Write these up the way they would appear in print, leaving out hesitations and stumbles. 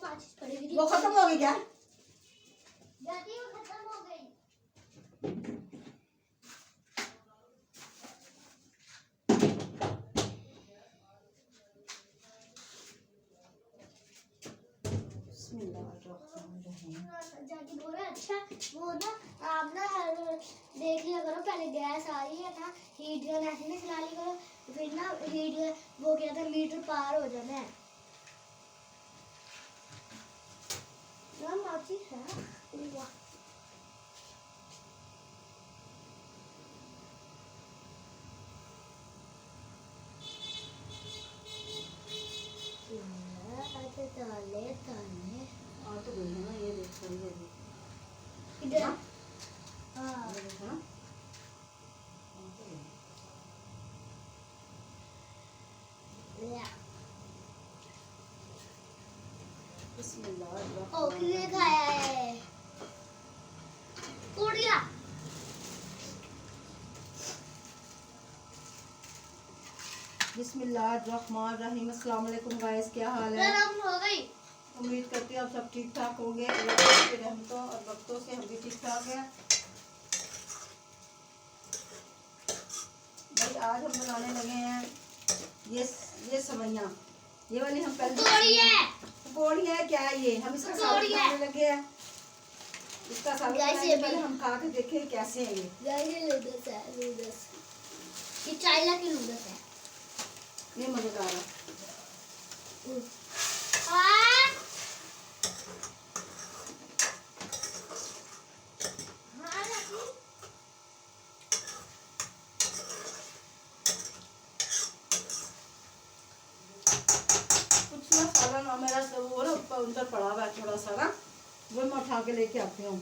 माचिस पड़ी थी वो खत्म हो गई क्या? दादी वो खत्म हो गई। जाके बोला अच्छा वो ना आप ना देख लिया करो पहले गैस आ रही है ना हीट गन ऐसे ना चला लिया करो फिर ना हीट वो क्या था मीटर पार हो जाना है ना माचिस है वाह ताले ताले आ तो गई है ना ये देख थोड़ी देर में इधर हाँ? हाँ ये देखो ना आ तो गई। बिस्मिल्लाह ओ किसने खाया है उड़ गया बिस्मिल्लाहिर्रहमानिर्रहीम। अस्सलाम वालेकुम गाइस, क्या हाल है? गरम हो गई उम्मीद करती हूँ आप सब ठीक ठाक होंगे। अल्लाह की रहमतों और बरकतों से हम भी ठीक ठाक हैं। भाई आज हम बनाने लगे हैं ये सवैयाँ। ये वाली हम पहले पकौड़ी है क्या है ये? हम इसका साग बनाने लगे हैं। इसका साग बनाने पहले हम खा के देखें कैसे है ये। ये नूडल्स है नूडल्स ये चाइना के नूडल्स है ये मजेदार है। मेरा वो ना अंदर पड़ा हुआ है थोड़ा सा ना, वो मैं उठा के लेके आती हूँ।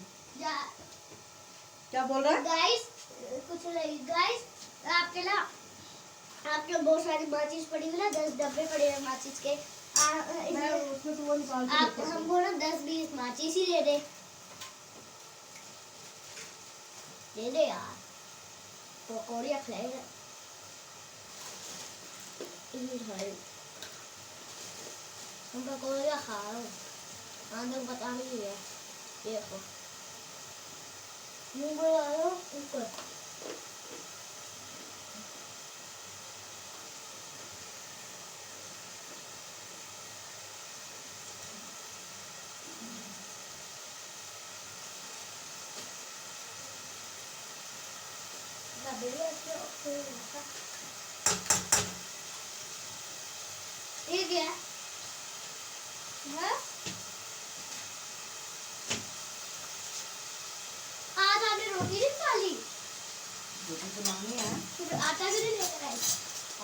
क्या बोल रहा है गाइस? कुछ नहीं गाइस, आपके ना आपके बहुत सारी माचिस पड़ी हुई ना 10 डब्बे पड़े हैं माचिस के उसमें तो वो निकाल आप हमको ना 10-20 माचिस ही दे दे यार पकौड़ियाँ खिलाएगा हम पकौड़ियाँ खा रहे हैं आंधर पता नहीं है देखो मुंह में आ रहा हूँ ऊपर ये क्या है? आज आपने रोटी नहीं खा ली? रोटी बनानी है। फिर आटा भी नहीं लेकर आए?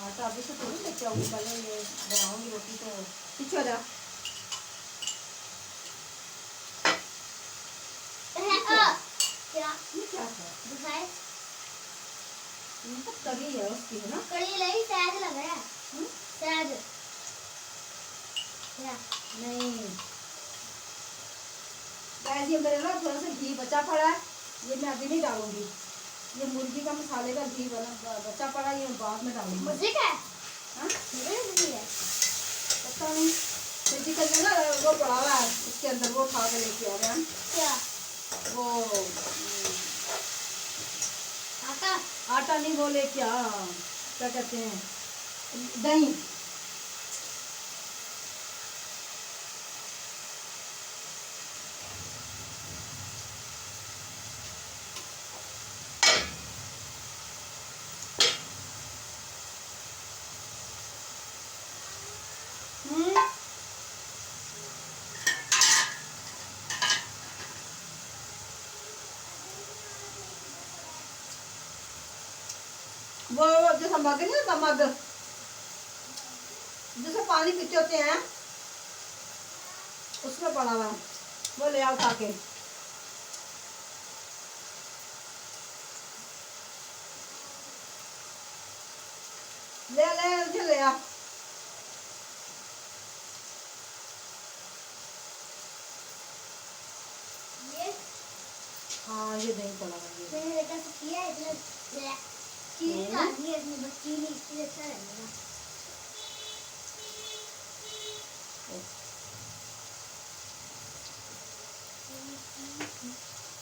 आटा अभी से थोड़ी लेके आऊंगी, पहले ये बनाऊंगी रोटी। तो पीछे हो जा। क्या ये क्या है? दिखाए ये तो कड़ी है उसकी है ना? कड़ी नहीं सहज लग रहा है सहज क्या नहीं गाइस, ये मेरे ना थोड़ा सा घी बचा पड़ा है, ये मैं अभी नहीं डालूंगी। ये मुर्गी का मसाले का घी बचा पड़ा है, ये बाद में डालूंगी। मुझे क्या है? हाँ मुझे नहीं है पता नहीं। फ्रिज के अंदर ना वो पड़ा हुआ है, उसके अंदर वो उठा के लेके आ रहे हैं। क्या वो आटा आटा नहीं, बोले क्या कहते हैं, दही। वो जैसा मग नहीं होता, मग जैसे पानी पीते होते हैं उसमें पड़ा हुआ, वो ले आओ खा के। ले ले आ। हाँ ये दही पड़ा है। मैंने बेटा से किया है इतना चीनी डालनी है इसमें बस चीनी इसकी अच्छा रहेगा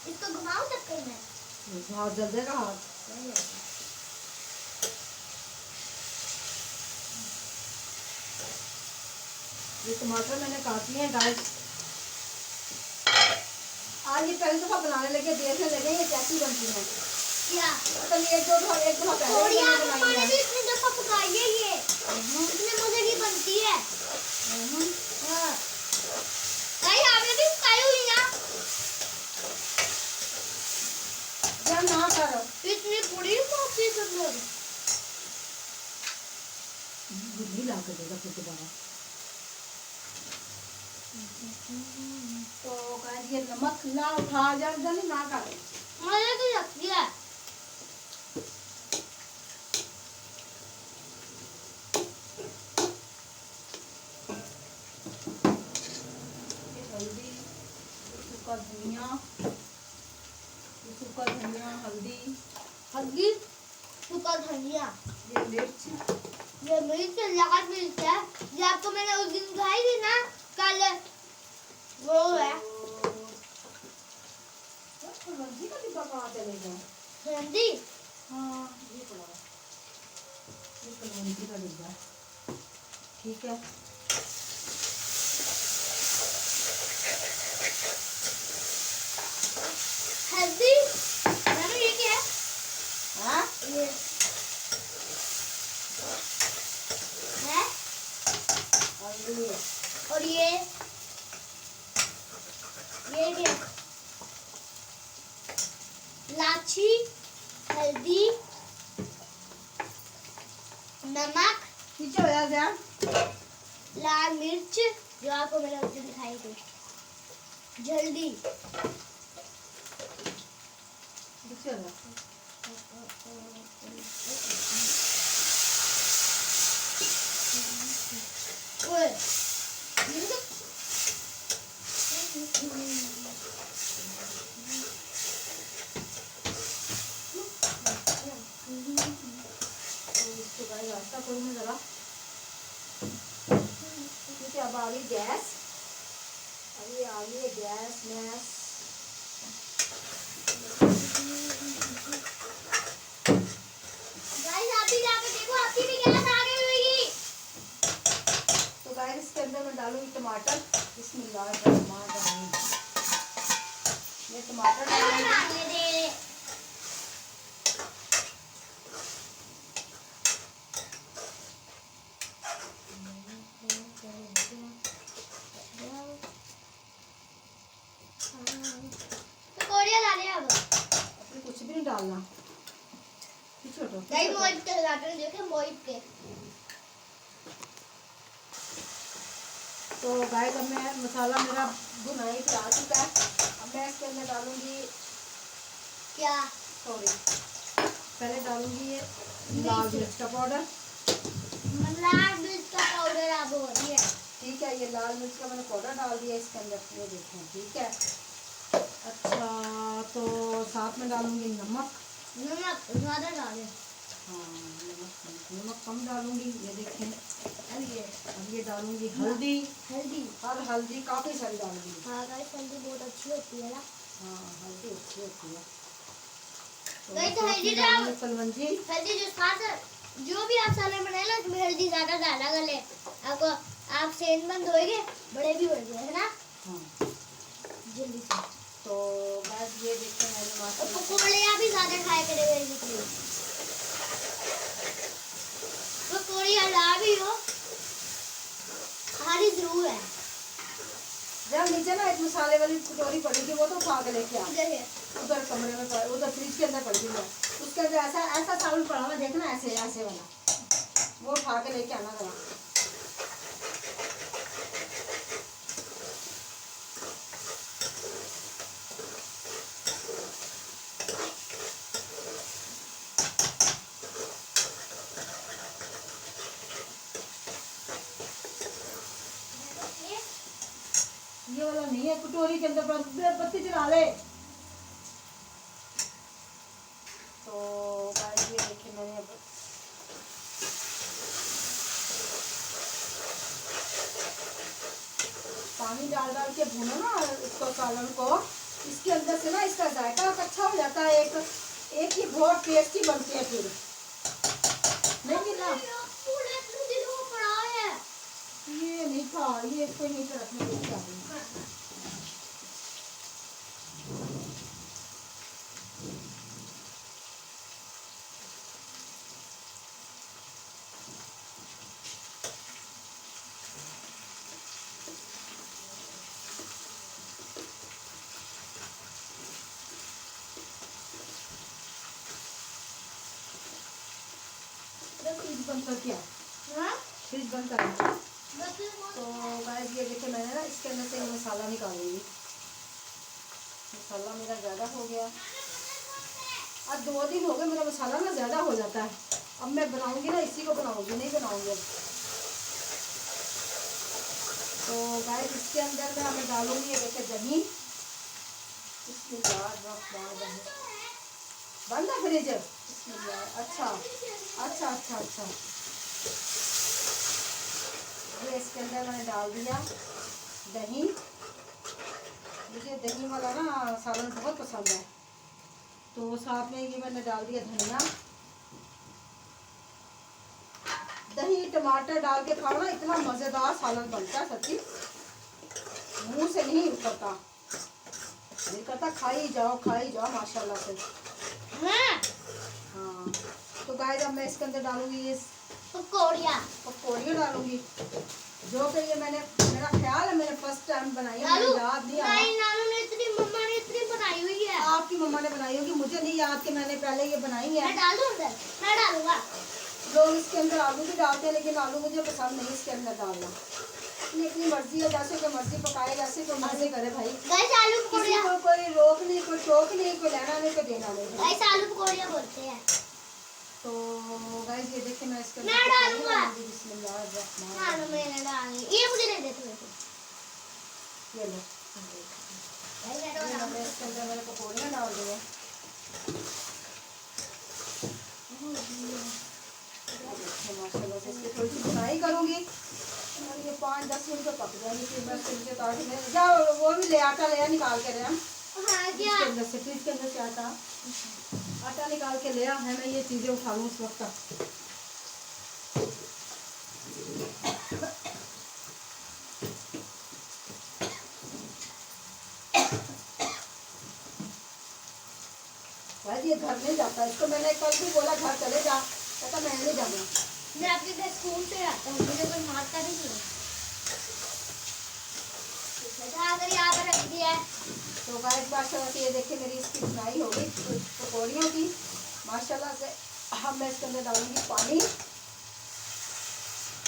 इसको घुमाओ चक्कर में। हाथ जल जाएगा हाथ। ये टमाटर मैंने काट लिए हैं गाइस। आज ये पहली दफा बनाने लगे, देखने लगे ये कैसी बनती है। क्या तो ये एक दफा थोड़ी पहले आग बनाई मैंने है। भी इतनी दफा पकाई है ये, इतने मजे की बनती है। हाँ भाई आपने भी पकाई हुई ना, जब ना करो इतनी पूरी कॉफी सब लोग। बुद्धि ला कर देगा फिर दोबारा। तो गाइस ये नमक ना उठा जल्दी ना करो। मजे की लगती है। ये हल्दी, सूखा धनिया, हल्दी, हल्दी, सूखा धनिया, ये मिर्च, ये मिर्च लाल मिर्च है। ये आपको मैंने उस दिन खाई थी ना कल, वो है कलवंजी का डिब्बा कहाँ चलेगा? हल्दी। हाँ ये पड़ा है, ये कलवंजी का डिब्बा है। ठीक है, हल्दी मैंने ये क्या है? हाँ ये है हल्दी, और ये क्या? इलायची, हल्दी, नमक, पीछे हो जा ध्यान। लाल मिर्च जो आपको मैंने उस दिन दिखाई थी, जल्दी। पीछे हो जा। ओए, तो इसको गाइस रास्ता करूँगा जरा। ठीक है, अब आ गई गैस। अभी आ गई है गैस मैस। गाइस आप भी जाकर देखो, आपकी भी गैस आ गई होगी। तो गाइस इसके अंदर मैं डालूंगी टमाटर। बिस्मिल्लाहिर्रहमानिर्रहीम। ये टमाटर डालूंगी। डालने दे। पकौड़ियाँ डाले अब। अपने कुछ भी नहीं डालना। पीछे हटो, पीछे गाइस हटो। मोहित के टमाटर देखे, मोहित के। तो गाइस अब मैं मसाला मेरा भुनाई पे आ चुका है। अब मैं इसके अंदर डालूंगी, क्या? सॉरी, पहले डालूंगी ये लाल मिर्च का पाउडर। लाल मिर्च का पाउडर अब हो रही है। ठीक है, ये लाल मिर्च का मैंने पाउडर डाल दिया इसके अंदर, ये देखें। ठीक है, अच्छा तो साथ में डालूंगी नमक। नमक ज्यादा डाले। हाँ नमक कम डालूंगी, ये देखें। अब ये डालूंगी हल्दी। हल्दी। और हल्दी काफ़ी सारी डालूंगी। हाँ गाइस हल्दी बहुत अच्छी होती है ना। हाँ हल्दी अच्छी होती है। गाइस साथ में हल्दी डालूंगी कलवंजी। हल्दी जो साथ जो भी आप सालन बनाए ना, उसमें हल्दी ज्यादा डाला गले आपको, आप सेहतमंद होएंगे, बड़े भी होएंगे, है ना। हाँ जल्दी से। तो बस ये देखते हैं मैंने और माशाल्लाह। पकौड़ियाँ भी ज्यादा खाया करेंगे इसलिए। पकौड़ियाँ ला भी हो, खाली जरूर है। जब नीचे ना एक मसाले वाली कटोरी पड़ी थी, वो तो उठा के लेके आ। इधर है। उधर कमरे में पड़ा, उधर फ्रिज के अंदर पड़ी है। उसके अंदर ऐसा ऐसा साबुन पड़ा हुआ, देखना ऐसे ऐसे वाला, वो उठा के लेके आना जरा। ये वाला नहीं है, कटोरी के अंदर बत्ती जला ले। तो गाइस ये देखिए मैंने अब पानी डाल डाल के भूनो ना इसको, सालन को। इसके अंदर से ना इसका जायका अच्छा हो जाता है। एक ही बहुत टेस्टी बनते हैं फिर। नहीं मिला पूरे इतने दिनों में पड़ा है। ये नहीं था, ये इसको यहीं पे रखने को क्या है। फ्रिज बंद कर क्या? हाँ? फ्रिज बंद कर। बस तो गाइस ये देखिए मैंने ना इसके अंदर से ये मसाला निकालूंगी। मसाला मेरा ज़्यादा हो गया। आज 2 दिन हो गए मेरा मसाला ना ज़्यादा हो जाता है। अब मैं बनाऊंगी ना इसी को बनाऊंगी, नहीं बनाऊंगी अब। तो गाइस इसके अंदर मैं हमें डालूंगी ये देखिए दही। इसमें बंद है फ्रिज। अच्छा अच्छा अच्छा अच्छा। ये इसके अंदर मैंने डाल दिया दही। मुझे दही वाला ना सालन बहुत पसंद है। तो साथ में ये मैंने डाल दिया धनिया। दही टमाटर डाल के खाओ ना इतना मज़ेदार सालन बनता है, सच्ची मुंह से नहीं उतरता। दिल करता खाई जाओ माशाल्लाह से। हाँ तो गाइस अब मैं इसके अंदर डालूंगी ये पकौड़ियाँ डालूंगी। जो कि ये मैंने, मेरा ख्याल है मैंने फर्स्ट टाइम बनाई है, मुझे याद नहीं आ रहा। मम्मा ने इतनी बनाई हुई है। आपकी मम्मा ने बनाई होगी, मुझे नहीं याद कि मैंने पहले ये बनाई है। मैं डाल दूं अंदर? मैं डालूंगा। लोग इसके अंदर आलू भी डालते हैं लेकिन आलू मुझे पसंद नहीं इसके अंदर डालना। अपनी मर्जी है, जैसे कोई मर्जी पकाए, जैसे कोई मर्जी करे भाई। गाइस आलू किसी पकौड़ियाँ, को कोई रोक नहीं, कोई टोक नहीं, कोई लेना नहीं, कोई देना नहीं। गाइस आलू पकौड़ियाँ बोलते हैं। तो गाइस ये देखिए मैं इसके मैं डालूंगा। बिस्मिल्लाहिर्रहमानिर्रहीम। हाँ मैंने डाली, ये मुझे दे दे तू। ये लो मैंने इसके अंदर मैंने पकौड़ियाँ डाल दी हैं। माशाल्लाह से इसकी थोड़ी सी फ्राई करूँगी और ये 5-10 मिनट तो पक जाएगी। फिर मैं फ्रिज से ताकि मैं जाओ वो भी ले आटा ले निकाल के ले इसके अंदर से, फ्रिज के अंदर से आटा निकाल के ले है। मैं ये चीज़ें उठा लूँ उस वक्त तक। भाई ये घर नहीं जाता, इसको मैंने कल भी बोला घर चले जा, कहता मैं नहीं जाना। मैं आपके घर स्कूल से आता हूँ, मुझे कोई मारता नहीं है। अगर यहाँ पर रख दिया है तो गाइस माशाल्लाह से ये देखिए मेरी इसकी फ्राई हो गई पकौड़ियों की माशाल्लाह से। अब मैं इसके अंदर डालूंगी पानी।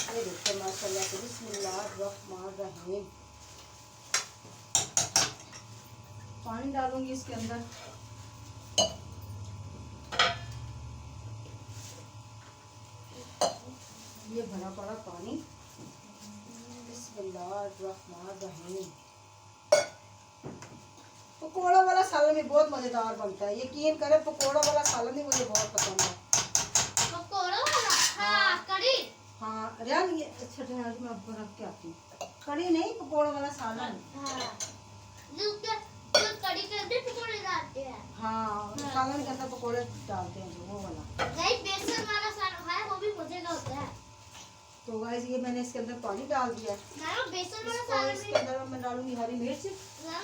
ये देखिए माशाल्लाह से बिस्मिल्लाहिर्रहमानिर्रहीम। पानी डालूंगी इसके अंदर। ये भरा पड़ा पानी। बिस्मिल्लाहिर्रहमानिर्रहीम। पकौड़ा वाला सालन भी बहुत मजेदार बनता है, यकीन करें पकौड़ा वाला सालन भी मुझे बहुत पसंद है। पकौड़ा वाला? हाँ कड़ी। हाँ यार ये अच्छा मैं आपको रख के आती हूँ। कड़ी नहीं, पकौड़ा वाला सालन। हाँ जो कड़ी के अंदर पकौड़े डालते हैं। हाँ सालन के अंदर पकौड़े डालते हैं जो वो वाला। गाइस बेसन वाला सालन है, वो भी मजे का होता है। तो गाइस ये मैंने इसके अंदर पानी डाल दिया। ना बेसन वाला इसको सालन इसके अंदर मैं डालूंगी हरी मिर्च। ना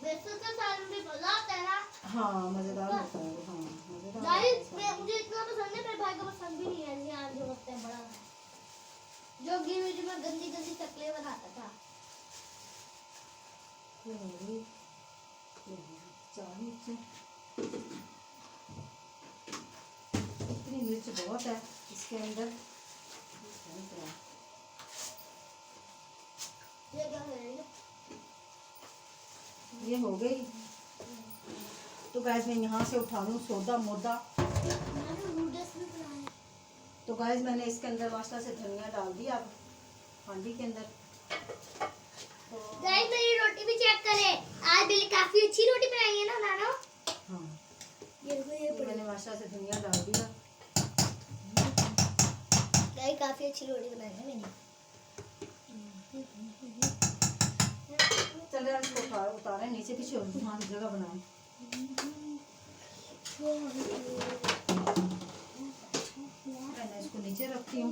बेसन का सालन भी मजा आता है ना। हाँ मजेदार होता है। हाँ मजेदार गाइस मुझे इतना पसंद है, मेरे भाई को पसंद भी नहीं है। यहाँ जो होता है बड़ा जो गिर में गंदी गंदी चकले बनाता था। इतनी मिर्च बहुत है इसके अंदर। ये क्या है? ये हो गई। तो गैस मैं यहाँ से उठा लूँ सौदा मोदा। मैंने नूडल्स भी बनाए। तो गैस मैंने इसके अंदर मास्टर से धनिया डाल दिया अब हांडी के अंदर। तो गाइस मेरी रोटी भी चेक करें, आज बिल्ली काफी अच्छी रोटी बनाई है ना नाना। हाँ ये मैंने मास्टर से धनिया डाल दिया। गाइस काफी अच्छी रोटी बनाई है मैंने। चल यार इसको उतारें नीचे पीछे वहाँ की जगह बनाए। मैं इसको नीचे रखती हूँ।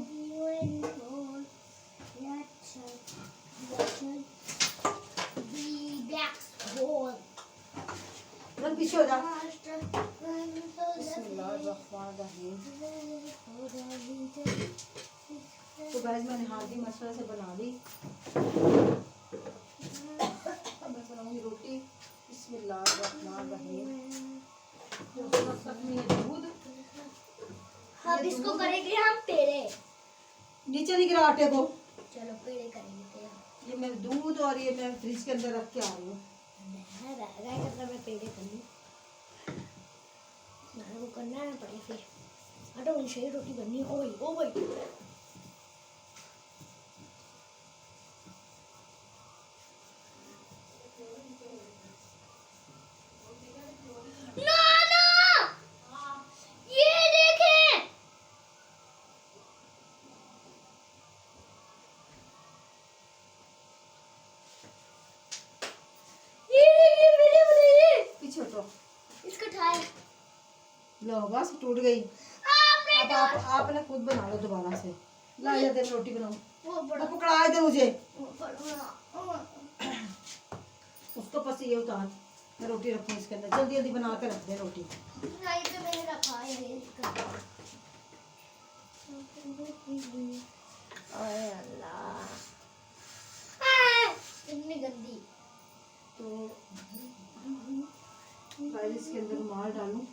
पीछे हो जा। तो गाइस मैंने हाथी मसाला से बना ली। अब मैं बनाऊंगी रोटी। बिस्मिल्लाहिर्रहमानिर्रहीम। दूध। अब इसको करेंगे हम पेड़े। नीचे नहीं गिरा आटे को। चलो पेड़े करेंगे। ये मैं दूध और ये मैं फ्रिज के अंदर रख के आ रही हूँ। मैं पेड़े कर लूँ। वो करना है पड़े फिर। आटा उनसे रोटी बननी है। ओ भाई लो बस टूट गई। अब आपने खुद बना लो दोबारा से। ला जा दे रोटी बनाऊं। वो पकड़ा दे मुझे। उसको बस ये उतार। मैं रोटी रखूं इसके अंदर। जल्दी जल्दी बना के रख दे रोटी। मैंने रखा है अल्लाह इतनी गंदी। तो इसके अंदर रुमाल डालूं।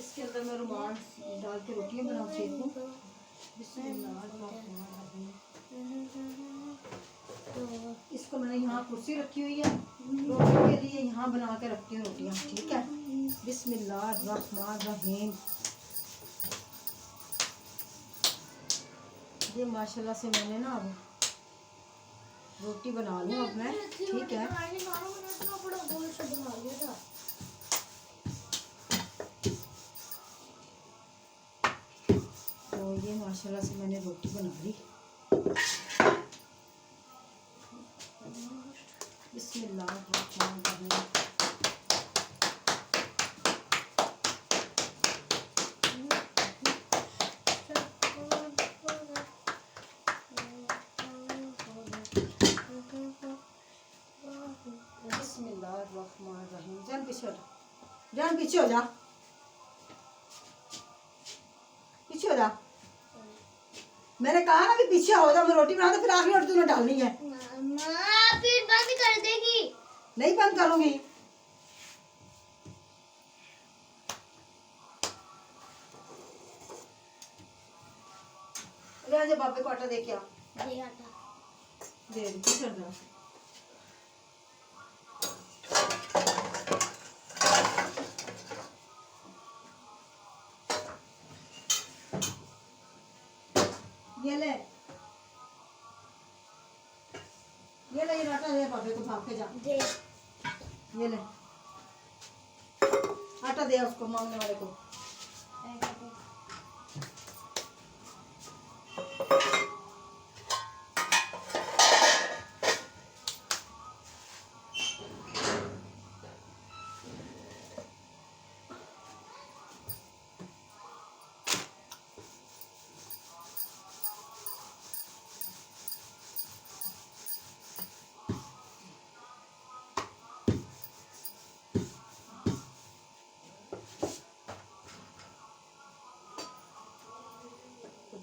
इसके अंदर मैं रुमाल डाल के रोटियां बनाऊं सेकूं। इसको मैंने यहाँ कुर्सी रखी हुई है रोटी के लिए। यहाँ बना के रखती हूँ रोटियां। ठीक है। बिस्मिल्लाहिर्रहमानिर्रहीम। ये माशाल्लाह से मैंने ना अब रोटी बना लूँ अब मैं। ठीक है। तो ये माशाल्लाह से मैंने रोटी बना ली। बिस्मिल्लाहिर्रहमानिर्रहीम। जान पीछे हो जा। पीछे हो जा। मैंने कहा ना कि पीछे हो जा। मैं रोटी बना फिर आखिरी रोटी तूने डालनी है। फिर बंद कर देगी। नहीं बंद करूंगी। ले बाबे को आटा दे के आ। दे आटा। दे पीछे हो जा। ये ले ये आटा दे बाबे को भाग के जा। दे ये ले आटा दे उसको मांगने वाले को।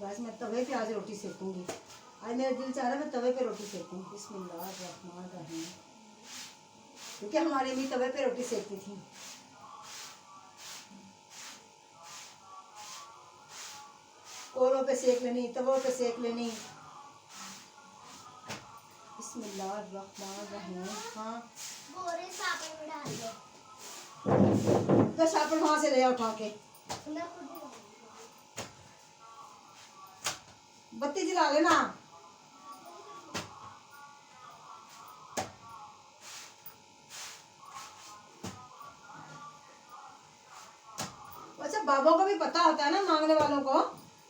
बस मैं तवे पे आज रोटी सेकूंगी। आज मेरा दिल चाह रहा है मैं तवे पे रोटी सेकूं। बिस्मिल्लाहिर्रहमानिर्रहीम। क्योंकि हमारी भी तवे पे रोटी सेकती थी। कोलों पे सेक लेनी, तवों पे सेक लेनी। बिस्मिल्लाहिर्रहमानिर्रहीम। हाँ गोरे साबुन में डाल दो। तो साबुन वहां से ले उठा के। बत्ती जला लेना। अच्छा बाबों को भी पता होता है ना, मांगने वालों को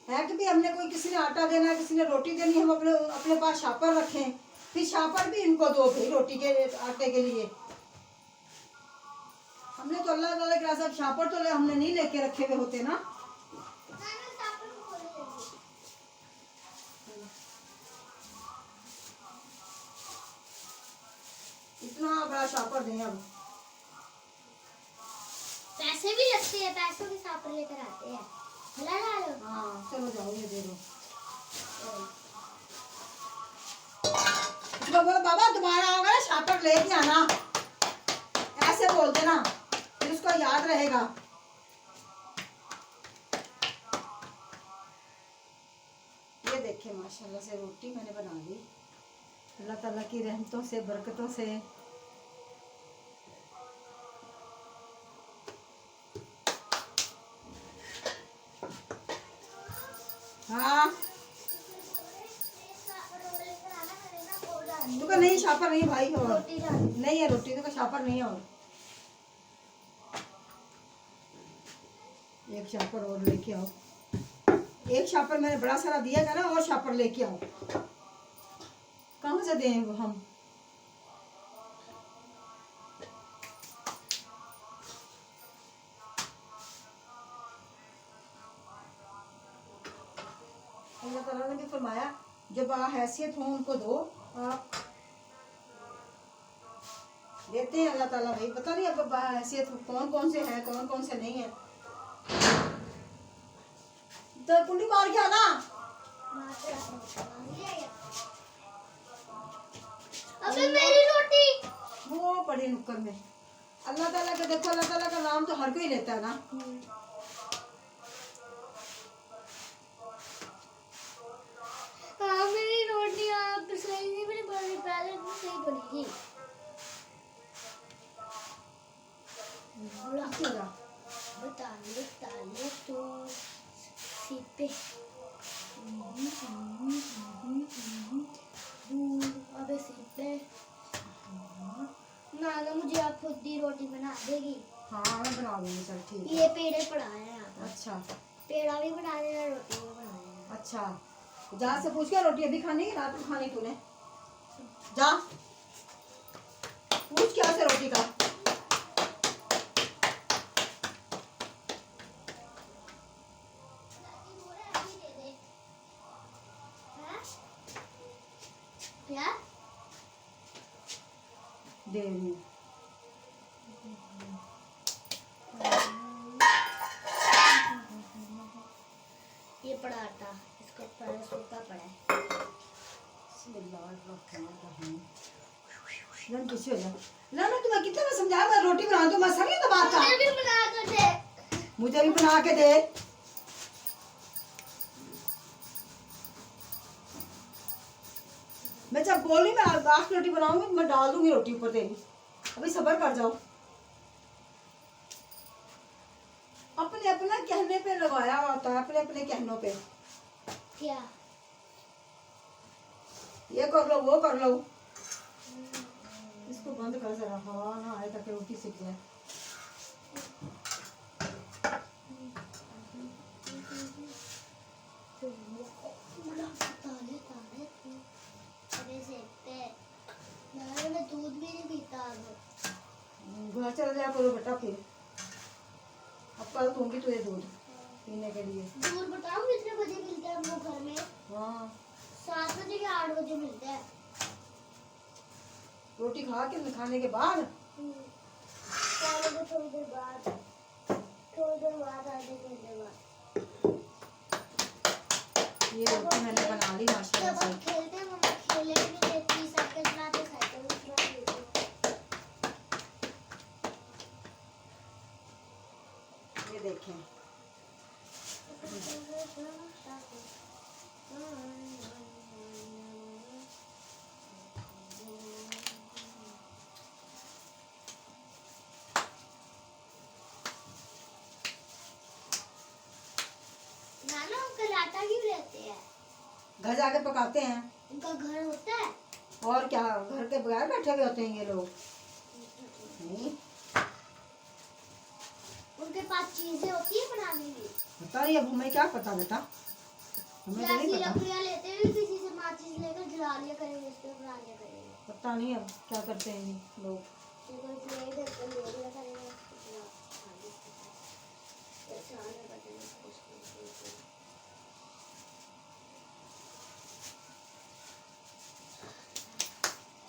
है कि भी हमने कोई, किसी ने आटा देना है, किसी ने रोटी देनी है, हम अपने अपने पास शापर रखें, फिर शापर भी इनको दो भाई रोटी के आटे के लिए। हमने तो अल्लाह ताला के सब शापर तो हमने नहीं लेके रखे हुए होते ना। इतना बड़ा शापर दें अब। पैसे भी लगते हैं, पैसों के शापर लेकर आते हैं। ला लो। हाँ चलो जाओ, ये दे दो। तो बोलो बाबा दोबारा आओगे ना शापर लेके आना, ऐसे बोल देना, फिर उसको याद रहेगा। ये देखिए माशाल्लाह से रोटी मैंने बना ली, अल्लाह ताला की रहमतों से, बरकतों से। हाँ तुका नहीं शापर नहीं भाई, और नहीं है रोटी तो शापर नहीं है। और एक शापर और लेके आओ, एक शापर मैंने बड़ा सारा दिया था ना, और शापर लेके आओ। कहाँ से दें वो हम? अल्लाह ताला ने भी फरमाया जो बाहैसियत हो उनको दो। आप देते हैं अल्लाह ताला भाई, पता नहीं अब बाहैसियत कौन कौन से हैं, कौन कौन से नहीं है। तो कुंडी मार के आना। अबे मेरी रोटी वो पड़ी नुक्कड़ में। अल्लाह ताला का देखो, अल्लाह ताला का नाम तो हर कोई लेता है ना। हाँ मेरी रोटी आप सही नहीं बनी, पहले तो सही बनेगी। ताले तो सीपे अबे सीपे ना मुझे आप खुद ही रोटी बना देगी। हाँ मैं बना दूंगी, चल ठीक है। ये पेड़े पड़ा है यहाँ पर। अच्छा पेड़ा भी बना देना, रोटी भी बना देना। अच्छा जा से पूछ के रोटी अभी खानी है, रात को खानी तूने? जा पूछ क्या से रोटी का। क्या दे रही ये पड़ा आटा, इसको पड़ा सूखा पड़ा है। पीछे हो जा ना, मैं तुम्हें कितना मैं समझाया, मैं रोटी बना दूं, मैं सही तो बात मुझे भी बना कर दे। मुझे भी बना के दे। मैं जब बोली मैं आठ रोटी बनाऊंगी, मैं डाल दूंगी रोटी ऊपर तेरी, अभी सब्र कर जाओ। अपने अपना कहने पे लगाया होता है, अपने अपने कहनों पे। क्या ये कर लो, वो कर लो। इसको बंद कर जरा, हवा ना आए ताकि रोटी सिक जाए। मैं दूध भी नहीं पीता अब। घर चल जाया करो बेटा, फिर अब कल दूंगी तुझे दूध पीने के लिए। दूध बताओ कितने बजे मिलते हैं हम लोग घर में? हाँ 7 बजे या 8 बजे मिलते हैं। रोटी खा के खाने के बाद। थोड़ी देर बाद, आधे घंटे बाद। ये रोटी मैंने बना ली माशाल्लाह से। खेलते हैं मम्मा, खेले भी नहीं देती, साइकिल चलाते साइकिल भी चला लेती। ये देखें नाना अंकल आटा क्यों रहते हैं? घर जाके पकाते हैं। उनका घर होता है? और क्या, घर के बगैर बैठे हुए होते हैं ये लोग? नहीं उनके पास चीजें होती है बनाने की। पता नहीं, अब हमें क्या पता बेटा, हमें तो ऐसी नहीं पता। लकड़ियां लेते हैं किसी से माचिस लेकर जला लिया करेंगे, इस पे बना लिया करेंगे। पता नहीं अब क्या करते हैं ये लोग। तो कोई प्लेट है तो ले लिया करेंगे अपना खाली के साथ। ऐसे आने पड़ते हैं उसको।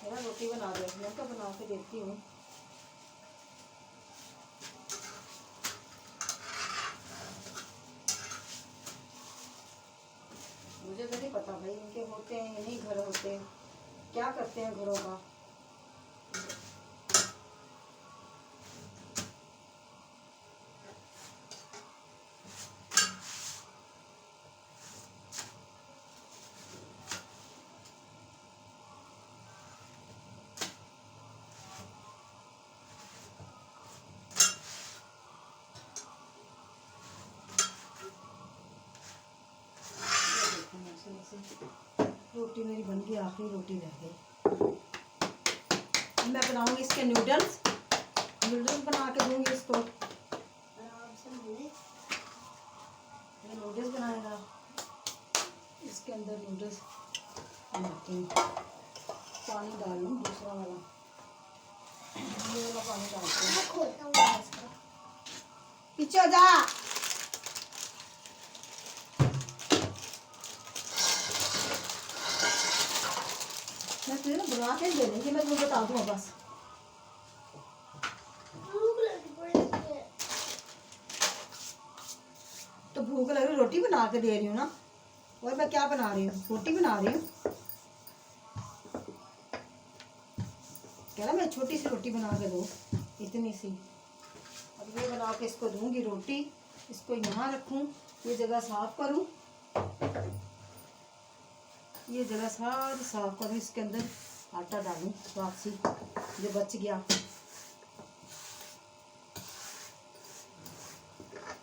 मेरा रोटी बना दो, मैं तो बना के देती हूँ। मुझे तो नहीं पता भाई, इनके होते हैं या नहीं घर होते हैं, क्या करते हैं घरों का। रोटी मेरी बन गई, आखिरी रोटी रह गई। मैं बनाऊंगी इसके नूडल्स, नूडल्स बना के दूंगी इसको। आराम से मिले। ये नूडल्स बनाएगा, इसके अंदर नूडल्स बनाती हूँ। पानी डाल लूँ दूसरा वाला, ये वाला पानी डालती हूँ। मैं खोलता हूँ गैस को। पीछे हो जा। मैं तुझे ना बना के दे देंगी, मैं तुम्हें बता दूँ बस। भूख लगी पड़ी है। तो भूख लग रही, रोटी बना के दे रही हूँ ना। और मैं क्या बना रही हूँ, रोटी बना रही हूँ। कह रहा मैं छोटी सी रोटी बना के दो, इतनी सी। अब ये बना के इसको दूंगी रोटी, इसको यहाँ रखूँ, ये जगह साफ करूँ, ये जगह सारी साफ करूँ, इसके अंदर आटा डालूँ वापसी जो बच गया,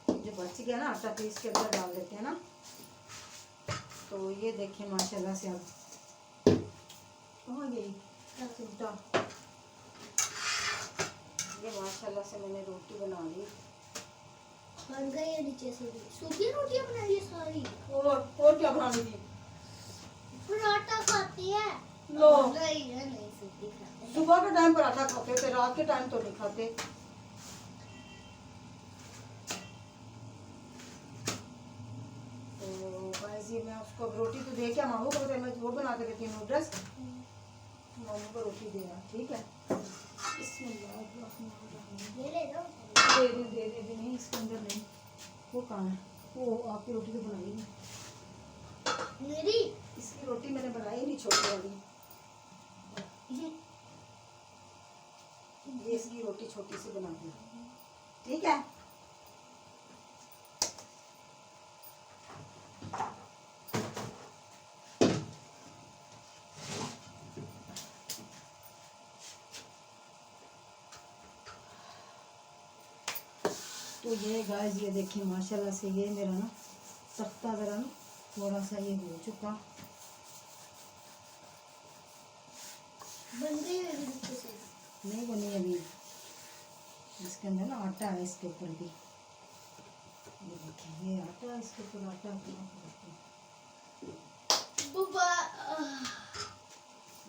जो बच गया ना आटा, तो इसके अंदर डाल देते हैं ना। तो ये देखिए माशाल्लाह से अब कहाँ गई सूटा। ये माशाल्लाह से मैंने रोटी बना ली, बन गई है नीचे से भी। सूखी रोटियां बनाई है सारी। और क्या बनानी थी। पराठा खाती है। लो नहीं है, नहीं सूखी खाते हैं। सुबह के टाइम पराठा खाते थे, रात के टाइम तो नहीं खाते। तो गाइस ये मैं उसको रोटी तो दे के मामू को बताया, मैं वो बना के देती हूँ नूडल्स, मामू को रोटी देना, ठीक है। ये ले लो। दे दे नहीं, इसके अंदर नहीं। वो कहाँ है, वो आपकी रोटी तो बनाई नहीं। मेरी इसकी रोटी मैंने बनाई नहीं, छोटी वाली। ये इसकी रोटी छोटी सी बना दी, ठीक है। तो ये गाइस ये देखिए माशाल्लाह से ये मेरा ना तख्ता ज़रा ना थोड़ा सा ये हो चुका। बन गई है नीचे से। नहीं बनी अभी, इसके अंदर ना आटा है, इसके ऊपर भी ये देखिए ये आटा है, इसके ऊपर आटा बुबा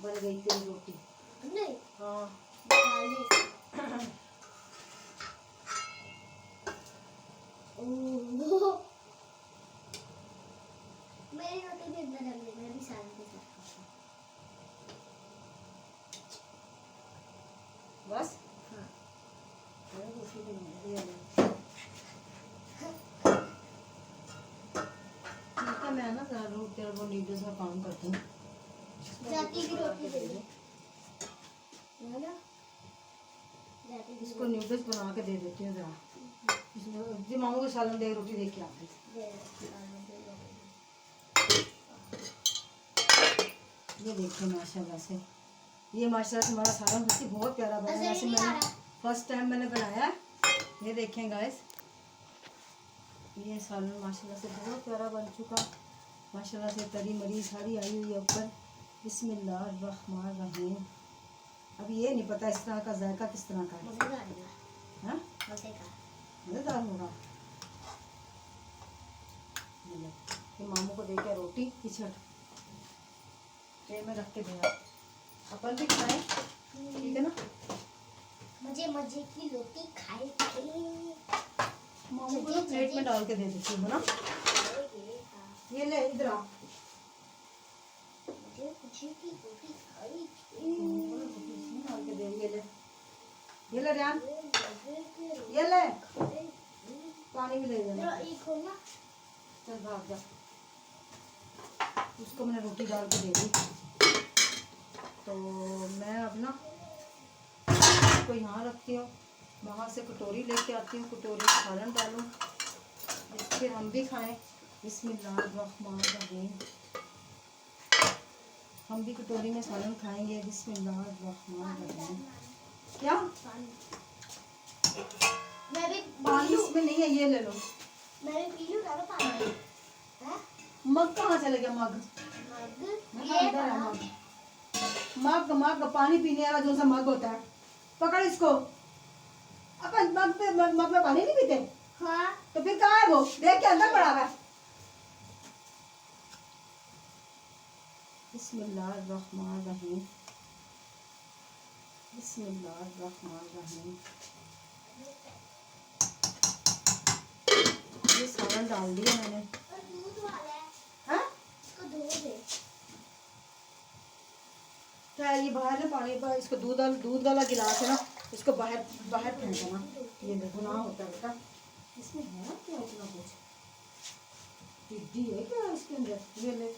बन गई तेरी रोटी। नहीं हाँ खाली। ओह, मेरी रोटी भी अंदर रख दे, मैं भी साथ के साथ खाऊंगी। बस हाँ। मेरी रोटी भी नहीं है, ठीक है। मैं ना ज़रा रोटी और वो नूडल्स का काम करती हूँ। जाती की रोटी दे दो है ना। जाती की इसको नूडल्स बना के दे देती हूँ ज़रा। इसमें जी मामू को सालन दे रोटी दे के आती। ये देखिए माशाल्लाह से, ये माशाल्लाह से हमारा सालन बच्ची बहुत प्यारा बना है। ऐसे मैंने फर्स्ट टाइम मैंने बनाया है। ये देखें गाइस, ये सालन माशाल्लाह से बहुत प्यारा बन चुका। माशाल्लाह से तरी मरी सारी आई हुई है ऊपर। बिस्मिल्लाहिर्रहमानिर्रहीम। अब ये नहीं पता इस तरह का जायका किस तरह का है। मजेदार है। हाँ मजेदार। मज़ेदार होगा। ये मामू को देकर रोटी पिछड़ ट्रे में रख के देना, अपन भी खाएं, ठीक है ना। मजे मजे की रोटी खाए मामू को प्लेट में डाल के दे देती हूँ ना। ये ले इधर आ, मुझे मजे की रोटी खाई इसमें डाल के दे। ये ले रियान, ये ले पानी भी ले लेना। चल भाग जा, उसको मैंने रोटी डाल के दे दी। तो मैं अब ना इसको यहाँ रखती हूँ, वहाँ से कटोरी लेके आती हूँ, कटोरी में सालन डालूँ, फिर हम भी खाएं। बिस्मिल्लाहिर्रहमानिर्रहीम। हम भी कटोरी में सालन खाएंगे। बिस्मिल्लाहिर्रहमानिर्रहीम। क्या मैं भी पानी इसमें नहीं है, ये ले लो। मैं भी पी लूं डालो पानी है। मग कहाँ चले गया? मग ये मग मग पानी पीने वाला जो सा मग होता है, पकड़ इसको। अपन मग में पानी नहीं पीते? हाँ तो फिर कहाँ है वो? देख के अंदर पड़ा हुआ है। बिस्मिल्लाहिर्रहमानिर्रहीम, बिस्मिल्लाहिर्रहमानिर्रहीम। ये सालन डाल दिया मैंने। और दूध वाला है, हाँ इसको धो दे। क्या ये बाहर है पानी का? इसको दूध वाला गिलास है ना, इसको बाहर बाहर फेंका ना, ये गुनाह होता है बेटा। इसमें है क्या इतना कुछ? टिड्डी है क्या इसके अंदर? ये ले।